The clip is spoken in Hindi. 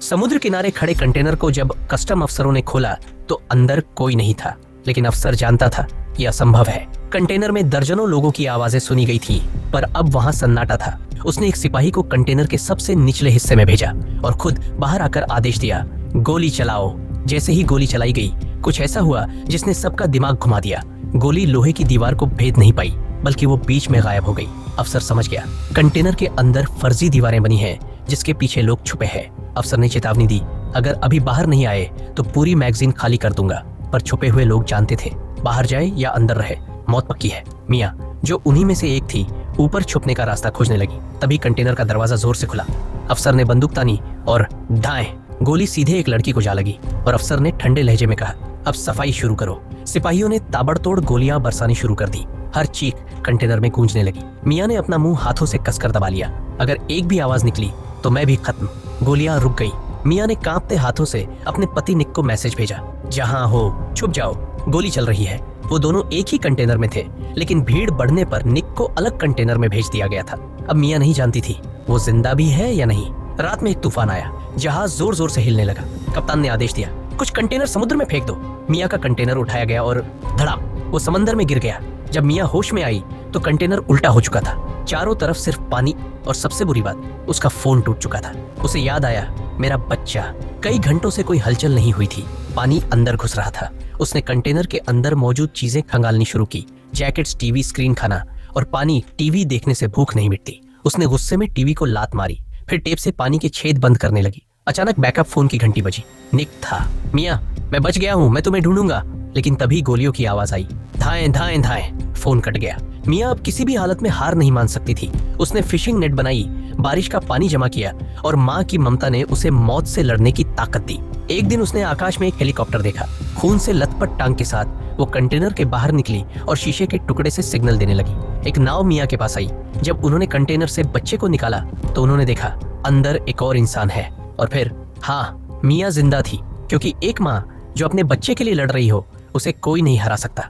समुद्र किनारे खड़े कंटेनर को जब कस्टम अफसरों ने खोला तो अंदर कोई नहीं था, लेकिन अफसर जानता था यह असंभव है। कंटेनर में दर्जनों लोगों की आवाजें सुनी गई थी, पर अब वहां सन्नाटा था। उसने एक सिपाही को कंटेनर के सबसे निचले हिस्से में भेजा और खुद बाहर आकर आदेश दिया, गोली चलाओ। जैसे ही गोली चलाई गई, कुछ ऐसा हुआ जिसने सबका दिमाग घुमा दिया। गोली लोहे की दीवार को भेद नहीं पाई, बल्कि वो बीच में गायब हो गई। अफसर समझ गया, कंटेनर के अंदर फर्जी दीवारें बनी हैं, जिसके पीछे लोग छुपे हैं। अफसर ने चेतावनी दी, अगर अभी बाहर नहीं आए तो पूरी मैगजीन खाली कर दूंगा। पर छुपे हुए लोग जानते थे, बाहर जाए या अंदर रहे, मौत पक्की है। मियाँ, जो उन्हीं में से एक थी, ऊपर छुपने का रास्ता खोजने लगी। तभी कंटेनर का दरवाजा जोर से खुला। अफसर ने बंदूक तानी और दाएं, गोली सीधे एक लड़की को जा लगी और अफसर ने ठंडे लहजे में कहा, अब सफाई शुरू करो। सिपाहियों ने ताबड़तोड़ गोलियां बरसानी शुरू कर दी। हर चीख कंटेनर में गूंजने लगी। मियाँ ने अपना मुंह हाथों से कसकर दबा लिया। अगर एक भी आवाज निकली तो मैं भी खत्म। गोलियां रुक गई। मियाँ ने कांपते हाथों से अपने पति निक को मैसेज भेजा, जहां हो छुप जाओ, गोली चल रही है। वो दोनों एक ही कंटेनर में थे, लेकिन भीड़ बढ़ने पर निक को अलग कंटेनर में भेज दिया गया था। अब मियाँ नहीं जानती थी वो जिंदा भी है या नहीं। रात में एक तूफान आया, जहाज जोर जोर से हिलने लगा। कप्तान ने आदेश दिया, कुछ कंटेनर समुद्र में फेंक दो। मियाँ का कंटेनर उठाया गया और धड़ाम, वो समंदर में गिर गया। जब मियाँ होश में आई तो कंटेनर उल्टा हो चुका था। चारों तरफ सिर्फ पानी, और सबसे बुरी बात, उसका फोन टूट चुका था। उसे याद आया, मेरा बच्चा। कई घंटों से कोई हलचल नहीं हुई थी। पानी अंदर घुस रहा था। उसने कंटेनर के अंदर मौजूद चीजें खंगालनी शुरू की, जैकेट्स, टीवी, स्क्रीन, खाना और पानी। टीवी देखने से भूख नहीं मिटती। उसने गुस्से में टीवी को लात मारी, फिर टेप से पानी के छेद बंद करने लगी। अचानक बैकअप फोन की घंटी बजी। निक था। मियाँ, मैं बच गया हूँ, मैं तुम्हें ढूंढूंगा। लेकिन तभी गोलियों की आवाज आई। धाएं धाएं धाएं। फोन कट गया। मियाँ अब किसी भी हालत में हार नहीं मान सकती थी। उसने फिशिंग नेट बनाई, बारिश का पानी जमा किया और माँ की ममता ने उसे मौत से लड़ने की ताकत दी। एक दिन उसने आकाश में एक हेलीकॉप्टर देखा। खून से लथपथ टांग के साथ वो कंटेनर के बाहर निकली और शीशे के टुकड़े से सिग्नल देने लगी। एक नाव मियाँ के पास आई। जब उन्होंने कंटेनर से बच्चे को निकाला तो उन्होंने देखा, अंदर एक और इंसान है। और फिर हाँ, मियाँ जिंदा थी, क्योंकि एक माँ जो अपने बच्चे के लिए लड़ रही हो, उसे कोई नहीं हरा सकता।